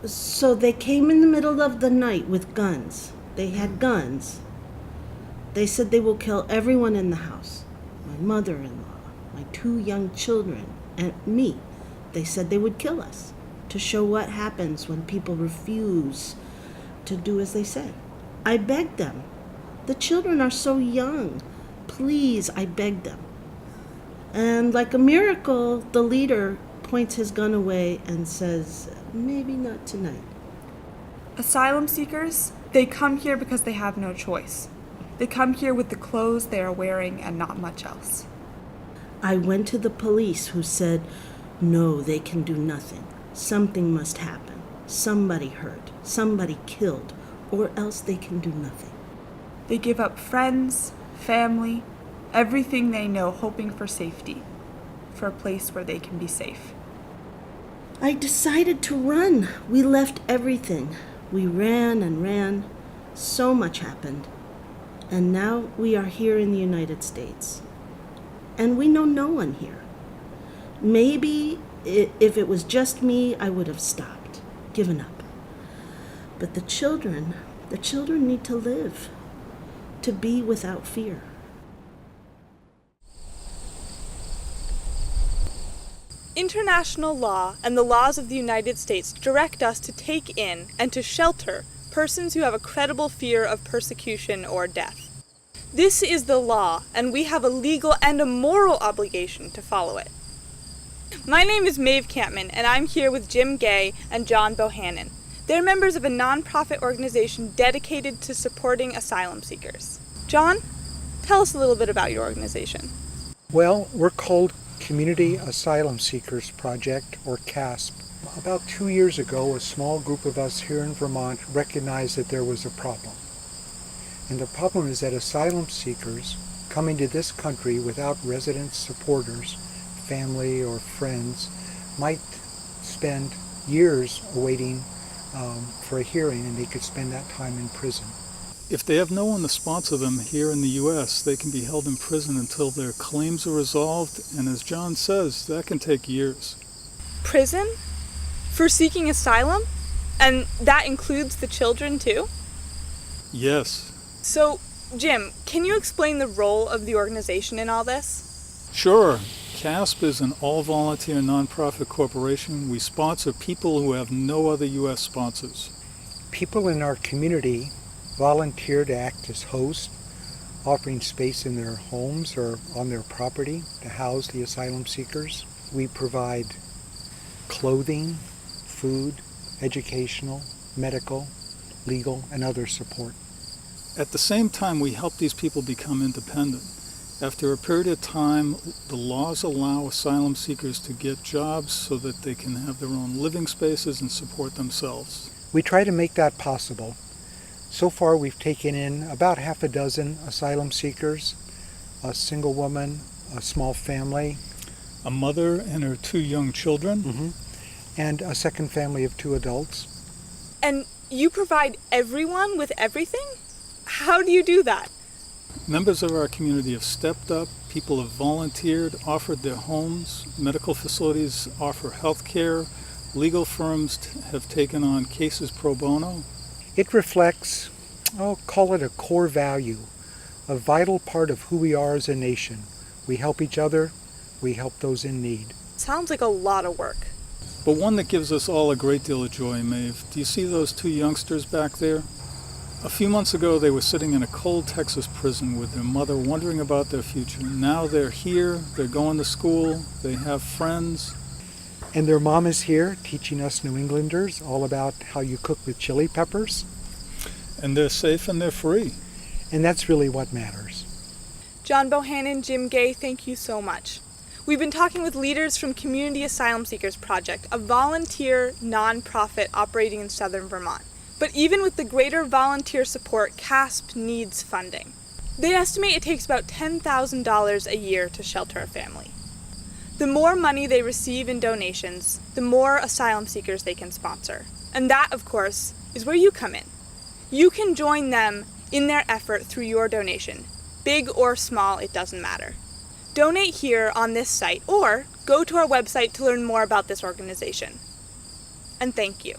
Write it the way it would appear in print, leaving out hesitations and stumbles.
So they came in the middle of the night with guns. They had guns. They said they will kill everyone in the house. My mother-in-law, my 2 young children, and me. They said they would kill us to show what happens when people refuse to do as they say. I begged them. The children are so young. Please, I begged them. And like a miracle, the leader points his gun away and says, maybe not tonight. Asylum seekers, they come here because they have no choice. They come here with the clothes they are wearing and not much else. I went to the police, who said, no, they can do nothing. Something must happen. Somebody hurt, somebody killed, or else they can do nothing. They give up friends, family, everything they know, hoping for safety, for a place where they can be safe. I decided to run. We left everything. We ran and ran. So much happened. And now we are here in the United States. And we know no one here. Maybe if it was just me, I would have stopped, given up. But the children need to live, to be without fear. International law and the laws of the United States direct us to take in and to shelter persons who have a credible fear of persecution or death. This is the law, and we have a legal and a moral obligation to follow it. My name is Maeve Campman, and I'm here with Jim Gay and John Bohannon. They're members of a nonprofit organization dedicated to supporting asylum seekers. John, tell us a little bit about your organization. Well, we're called Community Asylum Seekers Project, or CASP. About 2 years ago, a small group of us here in Vermont recognized that there was a problem. And the problem is that asylum seekers coming to this country without resident supporters, family or friends, might spend years awaiting for a hearing, and they could spend that time in prison. If they have no one to sponsor them here in the U.S., they can be held in prison until their claims are resolved, and as John says, that can take years. Prison? For seeking asylum? And that includes the children too? Yes. So, Jim, can you explain the role of the organization in all this? Sure. CASP is an all-volunteer nonprofit corporation. We sponsor people who have no other U.S. sponsors. People in our community volunteer to act as hosts, offering space in their homes or on their property to house the asylum seekers. We provide clothing, food, educational, medical, legal, and other support. At the same time, we help these people become independent. After a period of time, the laws allow asylum seekers to get jobs so that they can have their own living spaces and support themselves. We try to make that possible. So far, we've taken in about 6 asylum seekers, a single woman, a small family, A mother and her 2 young children. And a second family of 2 adults. And you provide everyone with everything? How do you do that? Members of our community have stepped up, people have volunteered, offered their homes, medical facilities offer health care, legal firms have taken on cases pro bono. It reflects, call it a core value, a vital part of who we are as a nation. We help each other, we help those in need. Sounds like a lot of work. But one that gives us all a great deal of joy, Maeve. Do you see those 2 youngsters back there? A few months ago, they were sitting in a cold Texas prison with their mother, wondering about their future. Now they're here, they're going to school, they have friends. And their mom is here teaching us New Englanders all about how you cook with chili peppers. And they're safe and they're free. And that's really what matters. John Bohannon, Jim Gay, thank you so much. We've been talking with leaders from Community Asylum Seekers Project, a volunteer nonprofit operating in southern Vermont. But even with the greater volunteer support, CASP needs funding. They estimate it takes about $10,000 a year to shelter a family. The more money they receive in donations, the more asylum seekers they can sponsor. And that, of course, is where you come in. You can join them in their effort through your donation. Big or small, it doesn't matter. Donate here on this site or go to our website to learn more about this organization. And thank you.